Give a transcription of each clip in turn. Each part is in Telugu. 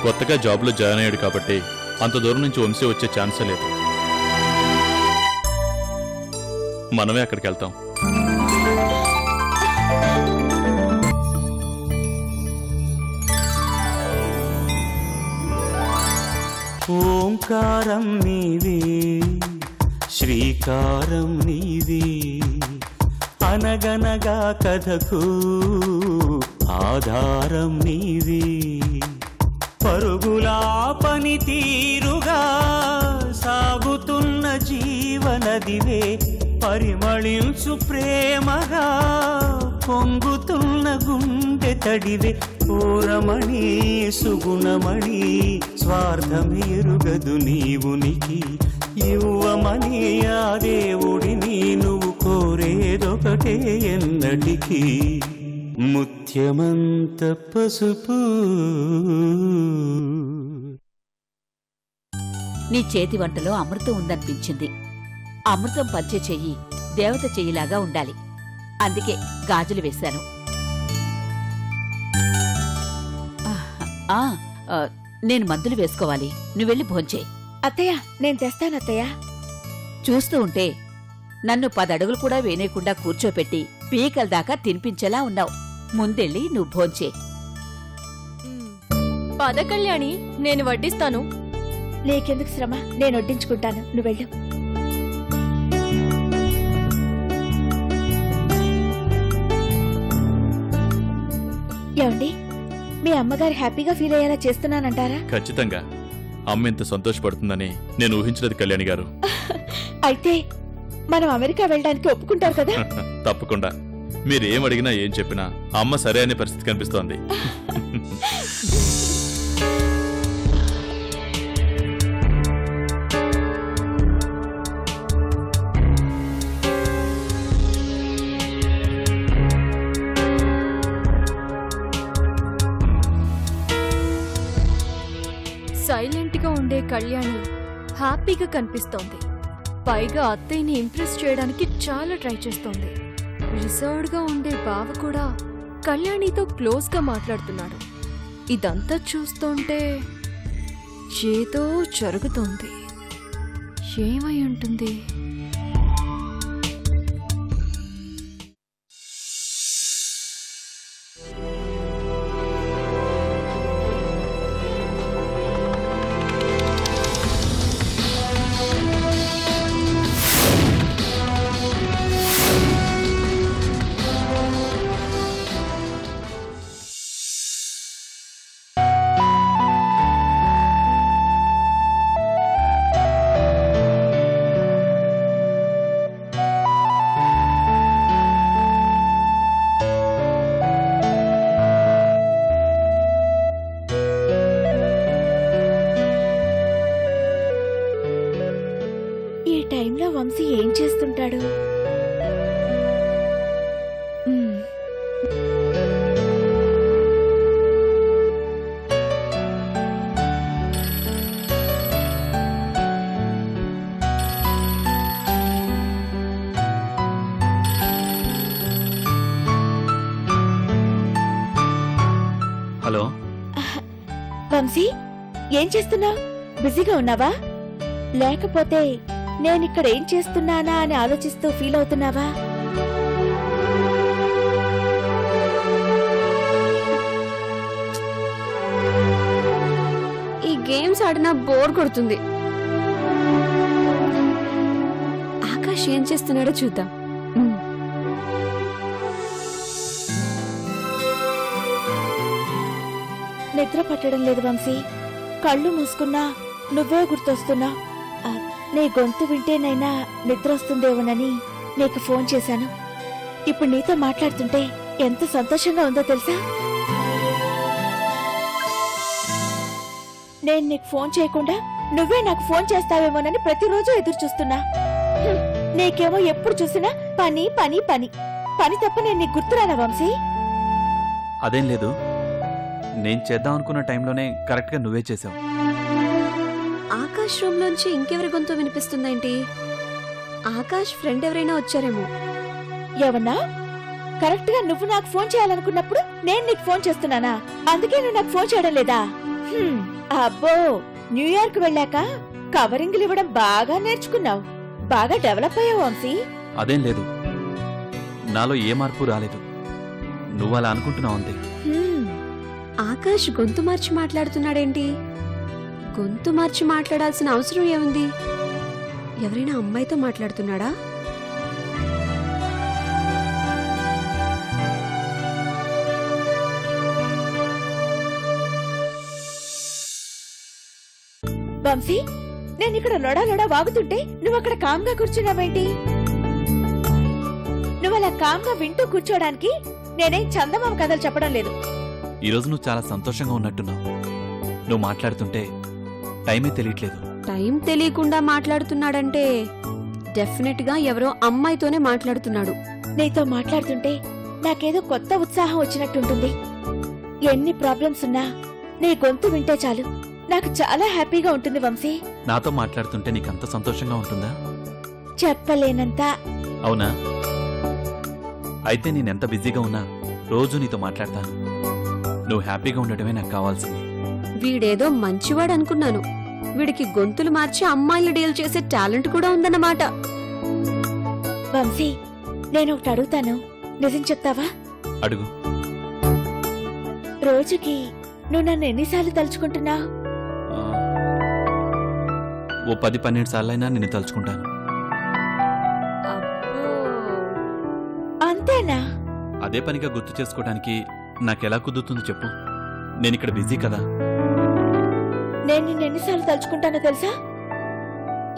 కొత్తగా జాబ్లో జాయిన్ అయ్యాడు కాబట్టి అంత దూరం నుంచి వంశీ వచ్చే ఛాన్సే లేదు. మనమే అక్కడికి వెళ్తాం. ఓంకారం నీవే, శ్రీకారం నీవే, అనగనగా కథకు ఆధారం నీవే. పరుగులా పని తీరుగా సాగుతున్న జీవనదివే, పరిమళించు ప్రేమగా పొంగుతున్న గుండె తడివే. పూరమణి సుగుణమణి స్వార్థమెరుగదు నీవునికి, ఇవ్వమని ఆ దేవుడిని నువ్వు కోరేదొకటే ఎన్నటికీ. ముత్యమంత పసుపు. నీ చేతి వంటలో అమృతం ఉందనిపించింది. అమృతం పంచే చెయ్యి దేవత చెయ్యిలాగా ఉండాలి. అందుకే గాజులు వేశాను. నేను మందులు వేసుకోవాలి, నువ్వెళ్ళి భోంచేయి. అత్తయ్య, నేను తెస్తానత్తయ్య. చూస్తూ ఉంటే నన్ను 10 అడుగులు కూడా వేనేకుండా కూర్చోపెట్టి పీకల దాకా తినిపించేలా ఉన్నావు. ముందెళ్ళి నువ్వు భోంచే. పద కళ్యాణి, నేను వడ్డిస్తాను. నీకెందుకు శ్రమ, నేను వడ్డించుకుంటాను, నువ్వెళ్ళు. ఏమండి, మీ అమ్మగారు హ్యాపీగా ఫీల్ అయ్యేలా చేస్తున్నానంటారా? ఖచ్చితంగా. అమ్మ ఇంత సంతోషపడుతుందని నేను ఊహించలేదు కళ్యాణి గారు. అయితే మనం అమెరికా వెళ్ళడానికి ఒప్పుకుంటారు కదా? తప్పకుండా. మీరేం అడిగినా ఏం చెప్పినా అమ్మ సరే అనే పరిస్థితి కనిపిస్తోంది. సైలెంట్ గా ఉండే కళ్యాణి హ్యాపీగా కనిపిస్తోంది. పైగా అత్తయ్యని ఇంప్రెస్ చేయడానికి చాలా ట్రై చేస్తోంది. రిజర్వ్డ్ గా ఉండే బావ కూడా కళ్యాణితో క్లోజ్ గా మాట్లాడుతున్నాడు. ఇదంతా చూస్తుంటే ఏదో జరుగుతోంది. ఏమై ఉంటుంది? వంశీ ఏం చేస్తుంటాడు? హలో వంశీ, ఏం చేస్తున్నావు? బిజీగా ఉన్నావా? లేకపోతే నేనిక్కడ ఏం చేస్తున్నానా అని ఆలోచిస్తూ ఫీల్ అవుతున్నావా? ఈ గేమ్స్ ఆడినా బోర్ కొడుతుంది. ఆకాష్ ఏం చేస్తున్నాడో చూద్దాం. నిద్ర పట్టడం లేదు వంశీ. కళ్ళు మూసుకున్నా నువ్వే గుర్తొస్తున్నా. నీ గొంతు వింటేనైనా నిద్ర వస్తుందేమోనని నీకు ఫోన్ చేశాను. ఇప్పుడు నీతో మాట్లాడుతుంటే ఎంత సంతోషంగా ఉందో తెలుసా? నేను నీకు ఫోన్ చేయకుండా నువ్వే నాకు ఫోన్ చేస్తావేమోనని ప్రతిరోజు ఎదురు చూస్తున్నా. నీకేమో ఎప్పుడు చూసినా పని పని పని పని తప్ప నేను నీకు గుర్తురానా వంశీ? అదేం లేదు, నేను చేద్దాం అనుకున్న టైంలోనే కరెక్ట్ గా నువ్వే చేసావు. ఆకాష్ రూమ్ నుంచి ఇంకెవరి గొంతు వినిపిస్తుందేంటి? ఆకాష్ ఫ్రెండ్ ఎవరైనా వచ్చారేమో. ఏమన్నా? కరెక్ట్ గా నువ్వు నాకు ఫోన్ చేయాలనుకున్నప్పుడు నేను నీకు ఫోన్ చేస్తున్నానా? అందుకే నువ్వు నాకు ఫోన్ చేయడం లేదా? అబ్బో, న్యూయార్క్ వెళ్ళాక కవరింగ్లు ఇవ్వడం బాగా నేర్చుకున్నావు. బాగా డెవలప్ అయ్యావు వంశీ. అదేం లేదు, నాలో ఏ మార్పు రాలేదు. నువ్వు అలా అనుకుంటున్నావు అంతే. ఆకాష్ గొంతు మార్చి మాట్లాడుతున్నాడేంటి? గొంతు మార్చి మాట్లాడాల్సిన అవసరం ఏముంది? ఎవరైనా అమ్మాయితో మాట్లాడుతున్నాడా? వంశీ, నేను ఇక్కడ లొడా లొడా వాగుతుంటే నువ్వు అక్కడ కామ్గా కూర్చున్నావేంటి? నువ్వు అలా కామ్గా వింటూ కూర్చోడానికి నేనేం చందమామ కథలు చెప్పడం లేదు. ఈరోజు నువ్వు చాలా సంతోషంగా ఉన్నట్టున్నావు. నువ్వు మాట్లాడుతుంటే టైమే తెలియట్లేదు. టైం తెలియకుండా మాట్లాడుతున్నాడంటే డెఫినెట్ గా ఎవరో అమ్మాయితోనే మాట్లాడుతున్నాడు. నీతో మాట్లాడుతుంటే నాకేదో కొత్త ఉత్సాహం వచ్చినట్టుంటుంది. ఎన్ని ప్రాబ్లమ్స్ ఉన్నా నీ గొంతు వింటే చాలు, నాకు చాలా హ్యాపీగా ఉంటుంది వంశీ. నాతో మాట్లాడుతుంటే నీకంత సంతోషంగా ఉంటుందా? చెప్పలేనంత. అవునా? అయితే నేనెంత బిజీగా ఉన్నా రోజు నీతో మాట్లాడతాను. నువ్వు హ్యాపీగా ఉండటమే నాకు కావాల్సింది. వీడేదో మంచివాడు అనుకున్నాను. వీడికి గొంతులు మార్చి అమ్మాయిలు డీల్ చేసే టాలెంట్ కూడా ఉందన్నమాట. వంశీ, నేను ఒకటి అడుగుతాను, నిజం చెప్తావా? అడుగు. రోజుకి నువ్వు నన్ను ఎన్నిసార్లు తలుచుకుంటున్నావు? ఓ 10-12 సార్లైనా నిన్ను తలుచుకుంటాను. అంతేనా? అదే పనిగా గుర్తు చేసుకోవడానికి నాకెలా కుదురుతుందో చెప్పు. నేనిక్కడ బిజీ కదా. నేను నిన్ను ఎన్నిసార్లు తలుచుకుంటానో తెలుసా?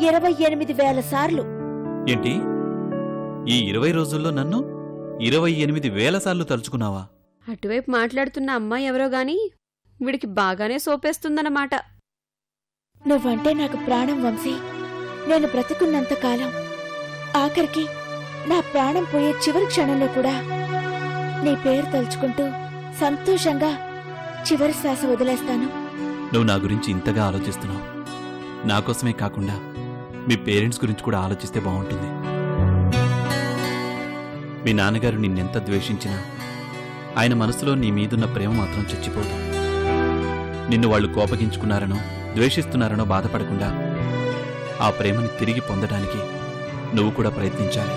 28,000 సార్లు. ఏంటి, ఈ 20 రోజుల్లో నన్ను 28,000 సార్లు తలుచుకున్నావా? అటువైపు మాట్లాడుతున్న అమ్మాయి ఎవరో గాని వీడికి బాగానే సోపేస్తుందన్నమాట. నువ్వంటే నాకు ప్రాణం వంశీ. నేను బ్రతికున్నంత కాలం, ఆఖరికి నా ప్రాణం పోయే చివరి క్షణంలో కూడా నీ పేరు తలుచుకుంటూ సంతోషంగా చివరి శ్వాస వదిలేస్తాను. నువ్వు నా గురించి ఇంతగా ఆలోచిస్తున్నావు. నా కోసమే కాకుండా మీ పేరెంట్స్ గురించి కూడా ఆలోచిస్తే బాగుంటుంది. మీ నాన్నగారు నిన్నెంత ద్వేషించినా ఆయన మనసులో నీ మీదున్న ప్రేమ మాత్రం చచ్చిపోదు. నిన్ను వాళ్ళు కోపగించుకున్నారనో ద్వేషిస్తున్నారనో బాధపడకుండా ఆ ప్రేమని తిరిగి పొందడానికి నువ్వు కూడా ప్రయత్నించాలి.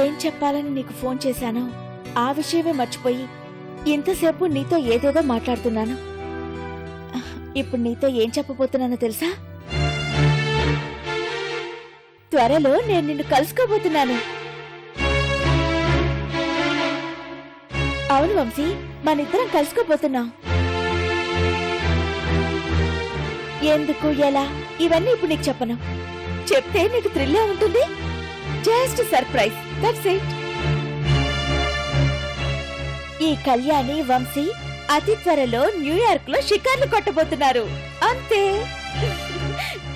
ఏం చెప్పాలని నీకు ఫోన్ చేశానో ఆ విషయమే మర్చిపోయి ఇంతసేపు నీతో ఏదేదో మాట్లాడుతున్నాను. ఇప్పుడు నీతో ఏం చెప్పబోతున్నానో తెలుసా? త్వరలో నేను నిన్ను కలుసుకోబోతున్నాను. అవును వంశీ, మనిద్దరం కలుసుకోబోతున్నాం. ఎందుకు, ఎలా, ఇవన్నీ ఇప్పుడు నీకు చెప్పను. చెప్తే నీకు థ్రిల్లే ఉంటుంది. Just surprise, that's it. ఈ కళ్యాణి వంశీ అతి త్వరలో న్యూయార్క్ లో షికార్లు కొట్టబోతున్నారు. అంతే.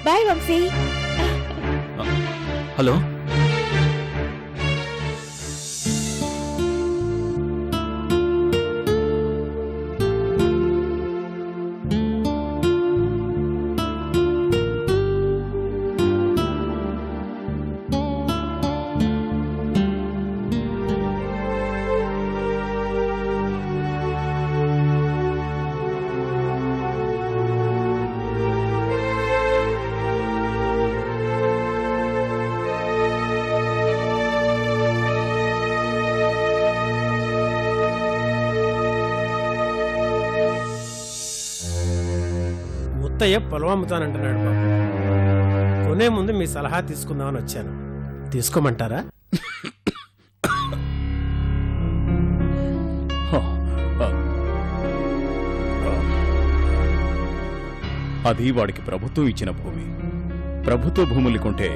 బాయ్ వంశీ. హలో, ముత్తయ్య పొలం అమ్ముతానంటున్నాడు బాబు. కొనే ముందు మీ సలహా తీసుకుందామని వచ్చాను. తీసుకోమంటారా? అది వాడికి ప్రభుత్వం ఇచ్చిన భూమి. ప్రభుత్వ భూములు కొంటే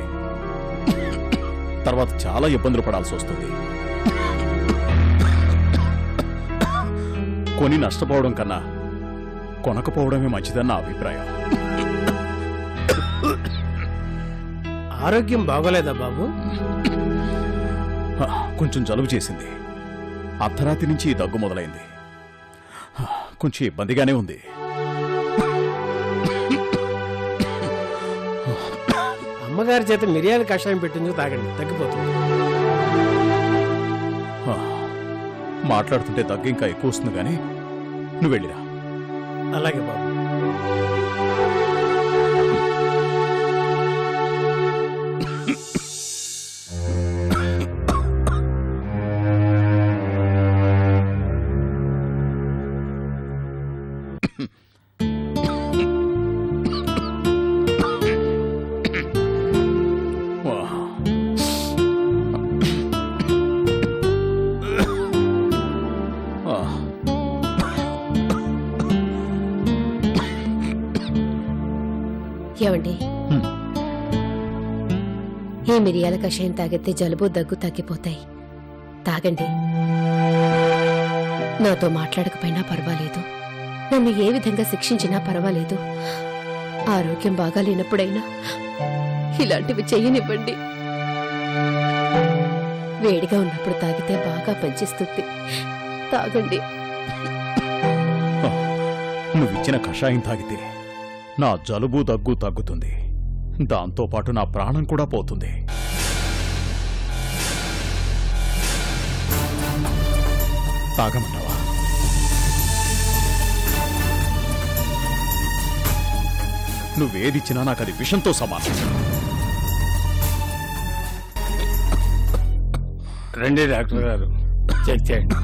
తర్వాత చాలా ఇబ్బందులు పడాల్సి వస్తుంది. కొని నష్టపోవడం కన్నా కొనకపోవడమే మంచిదన్న అభిప్రాయం. ఆరోగ్యం బాగోలేదా బాబు? కొంచెం జలుబు చేసింది. అర్ధరాత్రి నుంచి ఈ దగ్గు మొదలైంది. కొంచెం ఇబ్బందిగానే ఉంది. అమ్మగారి చేత మిరియాల కషాయం పెట్టింది, తాగండి, తగ్గిపోతుంది. మాట్లాడుతుంటే దగ్గు ఇంకా ఎక్కువ వస్తుంది కానీ నువ్వు వెళ్ళిరా. అలాగే బాబు. ఏమండి, ఈ మిరియాల కషాయం తాగితే జలుబు దగ్గు తగ్గిపోతాయి. తాగండి. నాతో మాట్లాడకపోయినా పర్వాలేదు, నన్ను ఏ విధంగా శిక్షించినా పర్వాలేదు. ఆరోగ్యం బాగా లేనప్పుడైనా ఇలాంటివి చెయ్యనివ్వండి. వేడిగా ఉన్నప్పుడు తాగితే బాగా పనిచేస్తుంది. తాగండి. నువ్విచ్చిన కషాయం తాగితే నా జలుబు దగ్గు తగ్గుతుంది. దాంతోపాటు నా ప్రాణం కూడా పోతుంది. తాగమంటావా? నువ్వేదిచ్చినా నాకు అది విషంతో సమానం. రండి డాక్టర్ గారు, చెక్ చేయండి.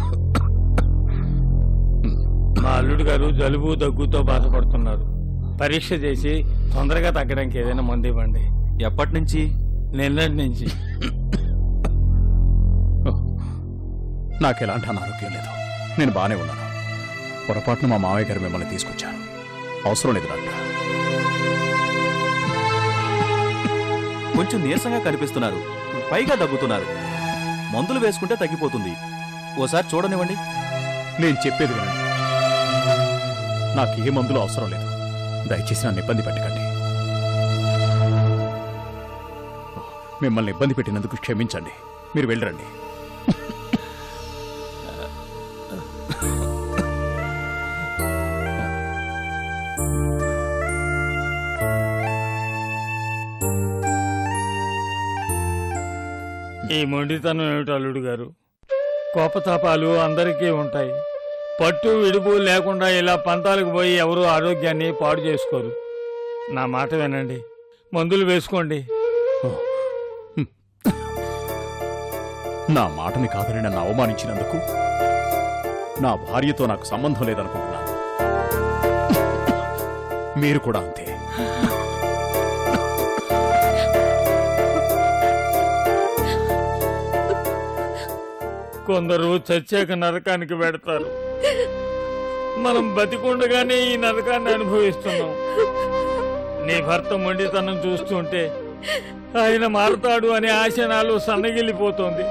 మా అల్లుడు గారు జలుబు దగ్గుతో బాధపడుతున్నారు. పరీక్ష చేసి తొందరగా తగ్గడానికి ఏదైనా మందు ఇవ్వండి. ఎప్పటి నుంచి? నిన్నటి నుంచి. నాకెలాంటి అనారోగ్యం లేదు, నేను బానే ఉన్నాను. పొరపాటున మా మావయ్య గారు మిమ్మల్ని తీసుకొచ్చారు. అవసరం లేదు డాక్టర్. కొంచెం నీరసంగా కనిపిస్తున్నారు, పైగా దగ్గుతున్నారు. మందులు వేసుకుంటే తగ్గిపోతుంది. ఓసారి చూడనివ్వండి. నేను చెప్పేది వినండి. నాకు ఏ మందులు అవసరం లేదు. దయచేసి నన్ను ఇబ్బంది పెట్టకండి. మిమ్మల్ని ఇబ్బంది పెట్టినందుకు క్షమించండి. మీరు వెళ్ళరండి. ఈ మొండితనం ఏమిటి అల్లుడు గారు? కోపతాపాలు అందరికీ ఉంటాయి. పట్టు విడుపు లేకుండా ఇలా పంతాలకు పోయి ఎవరూ ఆరోగ్యాన్ని పాడు చేసుకోరు. నా మాట వినండి, మందులు వేసుకోండి. నా మాటని కాదని నన్ను అవమానించినందుకు నా భార్యతో నాకు సంబంధం లేదనుకుంటున్నాను. మీరు కూడా అంతే. కొందరు చచ్చాక నరకానికి పెడతారు. మనం బతికుండగానే ఈ నరకాన్ని అనుభవిస్తున్నాం. నీ భర్త మొండితనం చూస్తుంటే ఆయన మారతాడు అనే ఆశ నాలో సన్నగిల్లిపోతోంది.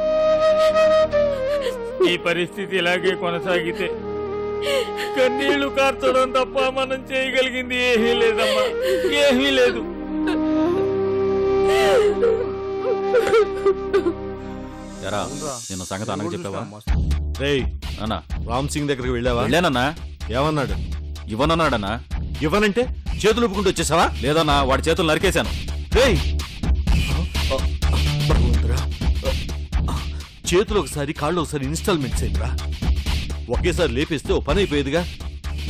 ఈ పరిస్థితి ఇలాగే కొనసాగితే కన్నీళ్లు కార్చడం తప్ప మనం చేయగలిగింది ఏమీ లేదమ్మా, ఏమీ లేదు. నిన్న సంగతి అన్నకు చెప్పావా? రేయ్ అన్నా, రామ్ సింగ్ దగ్గరికి వెళ్ళావా? వెళ్ళానన్నా. ఏమన్నాడు? ఇవ్వనన్నాడన్నా. ఇవ్వనంటే చేతులు ఊపుకుంటూ వచ్చేసావా? లేదన్నా, వాడి చేతులు నరికేశాను. రేయ్ చేతులు ఒకసారి కాళ్ళు ఒకసారి ఇన్స్టాల్మెంట్స్ అయిందిరా. ఒకేసారి లేపేస్తే ఓ పని అయిపోయేదిగా.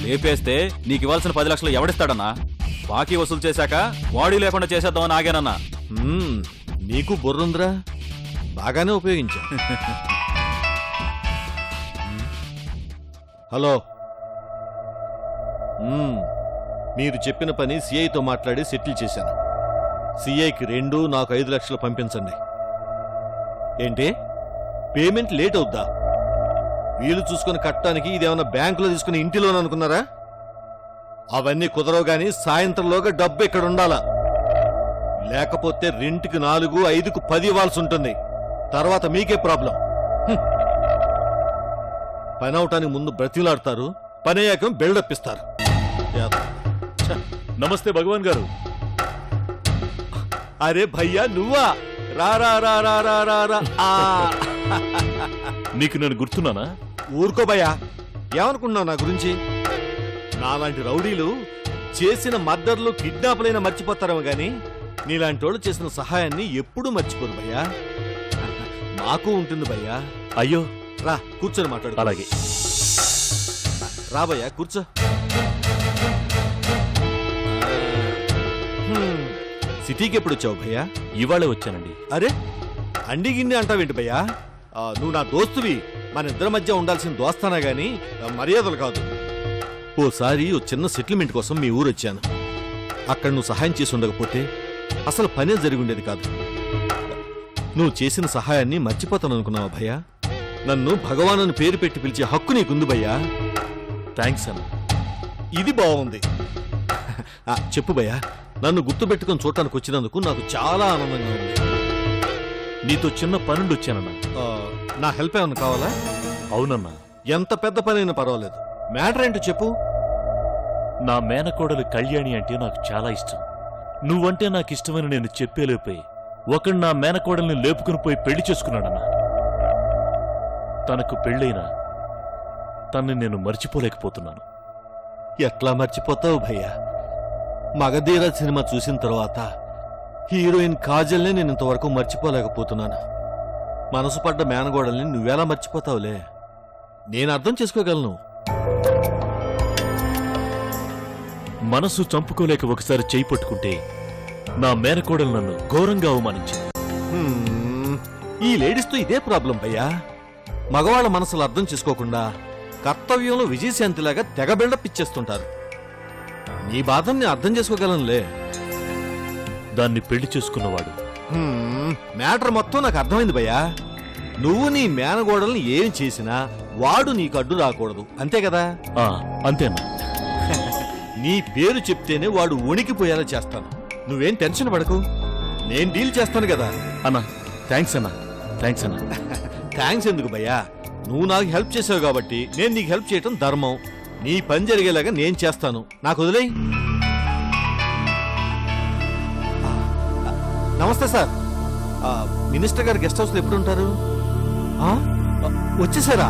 లేపేస్తే నీకు ఇవ్వాల్సిన 10 లక్షలు ఎవడిస్తాడన్నా? బాకీ వసూలు చేశాక బాడీ లేకుండా చేసేద్దామని ఆగానన్నా. నీకు బుర్రుందిరా, బాగానే ఉపయోగించా. హలో, మీరు చెప్పిన పని సిఐతో మాట్లాడి సెటిల్ చేశాను. సిఐకి 2, నాకు 5 లక్షలు పంపించండి. ఏంటి, పేమెంట్ లేట్ అవుద్దా? వీలు చూసుకుని కట్టడానికి ఇదేమన్నా బ్యాంకులో తీసుకుని ఇంటిలోనే అనుకున్నారా? అవన్నీ కుదరవు గాని సాయంత్రంలోగా డబ్బు ఇక్కడ ఉండాలా. లేకపోతే రెంట్కి 4, 5కు 10 ఇవ్వాల్సి ఉంటుంది. తర్వాత మీకే ప్రాబ్లం. పని అవటానికి ముందు బ్రతిలాడతారు, పని అయ్యాక బిల్డప్ ఇస్తారు. నమస్తే భగవాన్ గారు. అరే భయ్యా నువ్వా? రా రా రా రా రా రా రా. ఆ. నీకు నేను గుర్తున్నానా? ఊరుకో భయ్యా, ఏమనుకున్నావు నా గురించి? నాలాంటి రౌడీలు చేసిన మర్డర్లు కిడ్నాప్లైనా మర్చిపోతారేమో గాని నీలాంటి వాళ్ళు చేసిన సహాయాన్ని ఎప్పుడూ మర్చిపోరు భయ్యా. మాకు ఉంటుంది భయ్యా. అయ్యో రా కూర్చొని మాట్లాడు. అలాగే రా భయ్యా కూర్చో. సిటీకి ఎప్పుడు వచ్చావు భయ్యా? ఇవాళే వచ్చానండి. అరే అండి గిన్నె అంటావేంటి భయ్యా? నువ్వు నా దోస్తువి, మన ఇద్దరి మధ్య ఉండాల్సిన దోస్తానా గాని మర్యాదలు కాదు. ఓసారి ఓ చిన్న సెటిల్మెంట్ కోసం మీ ఊరు వచ్చాను. అక్కడ నువ్వు సహాయం చేసి ఉండకపోతే అసలు పనే జరిగి ఉండేది కాదు. నువ్వు చేసిన సహాయాన్ని మర్చిపోతాననుకున్నావా భయ్యా? నన్ను భగవాన్ అని పేరు పెట్టి పిలిచే హక్కు నీకుంది భయ్యా. థ్యాంక్స్ అన్న. ఇది బాగుంది. చెప్పు భయ్యా, నన్ను గుర్తుపెట్టుకుని చూడటానికి వచ్చినందుకు నాకు చాలా ఆనందంగా ఉంది. నీతో చిన్న పనుండి వచ్చానన్నా. నా హెల్ప్ ఏమన్నా కావాలా? అవునన్నా. ఎంత పెద్ద పనైనా పర్వాలేదు. మ్యాటర్ ఏంటో చెప్పు. నా మేనకోడలు కళ్యాణి అంటే నాకు చాలా ఇష్టం. నువ్వంటే నాకు ఇష్టమని నేను చెప్పేలేపోయి ఒకడు నా మేనకోడల్ని లేపుకుని పోయి పెళ్లి చేసుకున్నాడన్నా. తనకు పెళ్ళైనా తన్ని నేను మర్చిపోలేకపోతున్నాను. ఎట్లా మర్చిపోతావు భయ్యా? మగధీర సినిమా చూసిన తర్వాత హీరోయిన్ కాజల్ని నేను ఇంతవరకు మర్చిపోలేకపోతున్నాను. మనసు పడ్డ మేనగోడల్ని నువ్వెలా మర్చిపోతావులే? నేను అర్థం చేసుకోగలను. మనసు చంపుకోలేక ఒకసారి చేయి పట్టుకుంటే నా మేనకోడలు నన్ను ఘోరంగా అవమానించింది. ఈ లేడీస్తో ఇదే ప్రాబ్లం భయ్యా. మగవాళ్ల మనసులు అర్థం చేసుకోకుండా కర్తవ్యంలో విజయశాంతిలాగా తెగ బిల్డప్ ఇచ్చేస్తుంటారు. నీ బాధని అర్థం చేసుకోగలనులే. దాన్ని పెళ్లి చేసుకున్నవాడు మ్యాటర్ మొత్తం నాకు అర్థమైంది భయ్యా. నువ్వు నీ మేనగోడల్ని ఏం చేసినా వాడు నీకు అడ్డు రాకూడదు, అంతే కదా? అంతేనా? నీ పేరు చెప్తేనే వాడు వణికిపోయేలా చేస్తాను. నువ్వేం టెన్షన్ పడకు, నేను డీల్ చేస్తాను కదా. అన్నా థ్యాంక్స్ అన్నా. థ్యాంక్స్ అన్నా. థ్యాంక్స్ ఎందుకు భయ్యా? నువ్వు నాకు హెల్ప్ చేసావు కాబట్టి నేను నీకు హెల్ప్ చేయటం ధర్మం. నీ పని జరిగేలాగా నేను చేస్తాను. నాకు వదిలేయ్. నమస్తే సార్. మినిస్టర్ గారు గెస్ట్ హౌస్లో ఎప్పుడు ఉంటారు? వచ్చేసారా?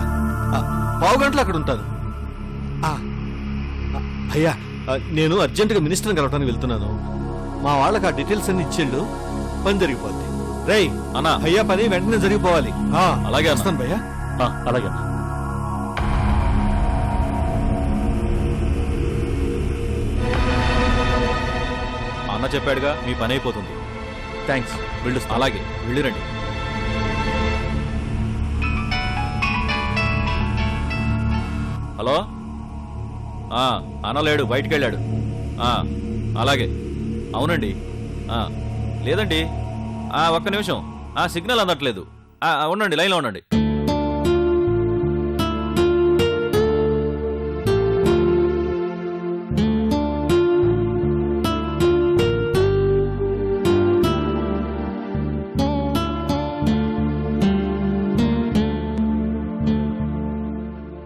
పావు గంటలు అక్కడ ఉంటారు. భయ్యా నేను అర్జెంటుగా మినిస్టర్ని కలవటానికి వెళ్తున్నాను. మా వాళ్ళకి ఆ డీటెయిల్స్ అన్ని ఇచ్చేళ్ళు పని జరిగిపోద్ది. రేయ్ అన్నా, భయ్యా పని వెంటనే జరిగిపోవాలి. అలాగే వస్తాను భయ్యా. అలాగే అన్న చెప్పాడుగా, మీ పని అయిపోతుంది. థ్యాంక్స్. వెళ్ళు. అలాగే వెళ్ళిరండి. హలో, అన్న లేడు, బయటికి వెళ్ళాడు. అలాగే. అవునండి. లేదండి, ఒక్క నిమిషం. సిగ్నల్ అందట్లేదు. ఉండండి, లైన్లో ఉండండి.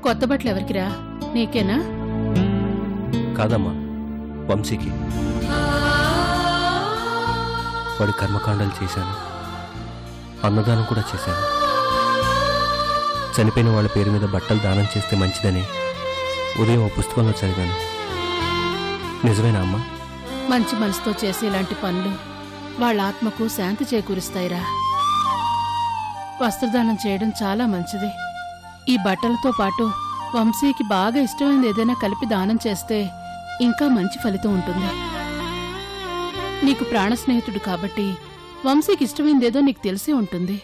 కొత్త బట్టలు ఎవరికిరా? నీకేనా? కాదమ్మా, వంశీకి. వాడి కర్మకాండాలు చేశాను, అన్నదానం కూడా చేశాను. చనిపోయిన వాళ్ళ పేరు మీద బట్టలు దానం చేస్తే మంచిదని ఉదయం ఓ పుస్తకంలో చదివాను. నిజమేనా అమ్మా? మంచి మనసుతో చేసే ఇలాంటి పనులు వాళ్ళ ఆత్మకు శాంతి చేకూరుస్తాయిరా. వస్త్రదానం చేయడం చాలా మంచిది. ఈ బట్టలతో పాటు వంశీకి బాగా ఇష్టమైనది ఏదైనా కలిపి దానం చేస్తే ఇంకా మంచి ఫలితం ఉంటుంది. నీకు ప్రాణ స్నేహితుడు కాబట్టి వంశీకి ఇష్టమైనదేదో నీకు తెలిసే ఉంటుంది.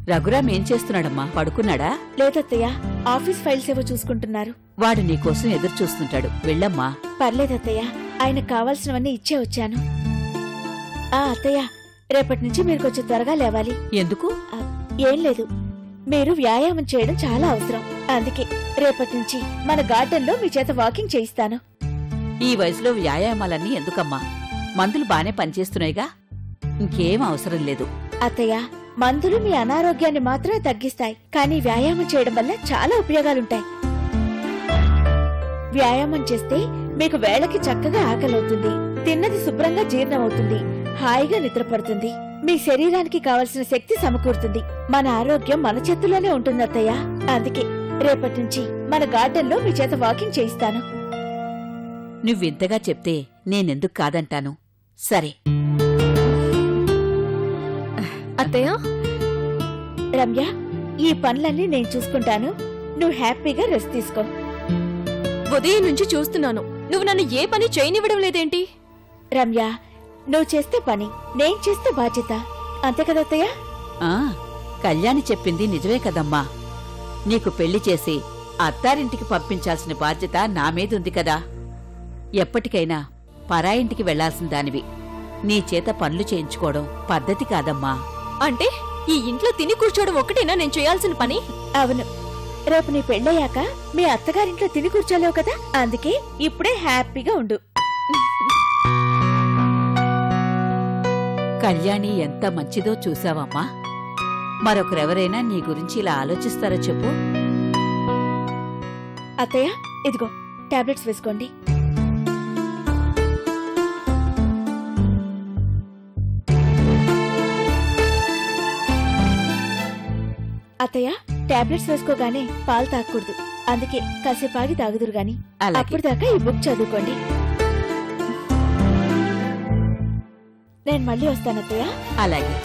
రఘురామ్ ఏం చేస్తున్నాడమ్మా? పడుకున్నాడా? లేదత్తయ్య, ఆఫీస్ ఫైల్స్ ఏవో చూసుకుంటున్నారు. వాడు నీకోసం ఎదురు చూస్తుంటాడు. వెళ్ళమ్మా. పర్లేదత్తయ్య, ఆయనకు కావాల్సినవన్నీ ఇచ్చే వచ్చాను. అత్తయ్య, రేపటి నుంచి మీరు కొంచెం త్వరగా లేవాలి. ఎందుకు? ఏం లేదు, మీరు వ్యాయామం చేయడం చాలా అవసరం. అందుకే రేపటి నుంచి మన గార్డెన్లో మీ చేత వాకింగ్ చేయిస్తాను. ఈ వయసులో వ్యాయామాలన్నీ ఎందుకమ్మా? మందులు బానే పనిచేస్తున్నాయిగా, ఇంకేం అవసరం లేదు. అత్తయ్య, మందులు మీ అనారోగ్యాన్ని మాత్రమే తగ్గిస్తాయి, కానీ వ్యాయామం చేయడం వల్ల చాలా ఉపయోగాలుంటాయి. వ్యాయామం చేస్తే మీకు వేళకి చక్కగా ఆకలవుతుంది, తిన్నది శుభ్రంగా జీర్ణమవుతుంది, హాయిగా నిద్రపడుతుంది, మీ శరీరానికి కావలసిన శక్తి సమకూరుతుంది. మన ఆరోగ్యం మన చేతుల్లోనే ఉంటుంది అత్తయ్య. అందుకే రేపటి నుంచి మన గార్డెన్లో మీ చేత వాకింగ్ చేయిస్తాను. నువ్వింతగా చెప్తే నేనెందుకు కాదంటాను. సరే అత్తయ్య. రమ్య, ఈ పనులన్నీ నేను చూసుకుంటాను, నువ్వు హ్యాపీగా రెస్ట్ తీసుకో. ఉదయం నుంచి చూస్తున్నాను, నువ్వు నన్ను ఏ పని చేయనివ్వడం లేదేంటి? రమ్య, నువ్వు చేస్తే పని, నేను చేస్తే బాధ్యత, అంతే కదా అత్తయ్య? కళ్యాణి చెప్పింది నిజమే కదమ్మా. నీకు పెళ్లి చేసి అత్తారింటికి పంపించాల్సిన బాధ్యత నా మీదుంది కదా. ఎప్పటికైనా పరాయింటికి వెళ్లాల్సిన దానివి. నీ చేత పనులు చేయించుకోవడం పద్ధతి కాదమ్మా. అంటే ఈ ఇంట్లో తిని కూర్చోవడం ఒక్కటేనా నేను చేయాల్సిన పని? అవును, రేపు నీ పెళ్ళయ్యాక మీ అత్తగారింట్లో తిని కూర్చోలేవు కదా, అందుకే ఇప్పుడే హ్యాపీగా ఉండు. కళ్యాణి ఎంత మంచిదో చూసావమ్మా. మరొకరెవరైనా నీ గురించి ఇలా ఆలోచిస్తారో చెప్పు. అత్తయ్య, ఇదిగో టాబ్లెట్స్ వేసుకోండి. అత్తయ్య, టాబ్లెట్స్ వేసుకోగానే పాలు తాగకూడదు, అందుకే కాసేపు ఆగి తాగుదురు గాని. అప్పుడు దాకా ఈ బుక్ చదువుకోండి. నేను మళ్ళీ వస్తాను అత్తయ్య. అలాగే.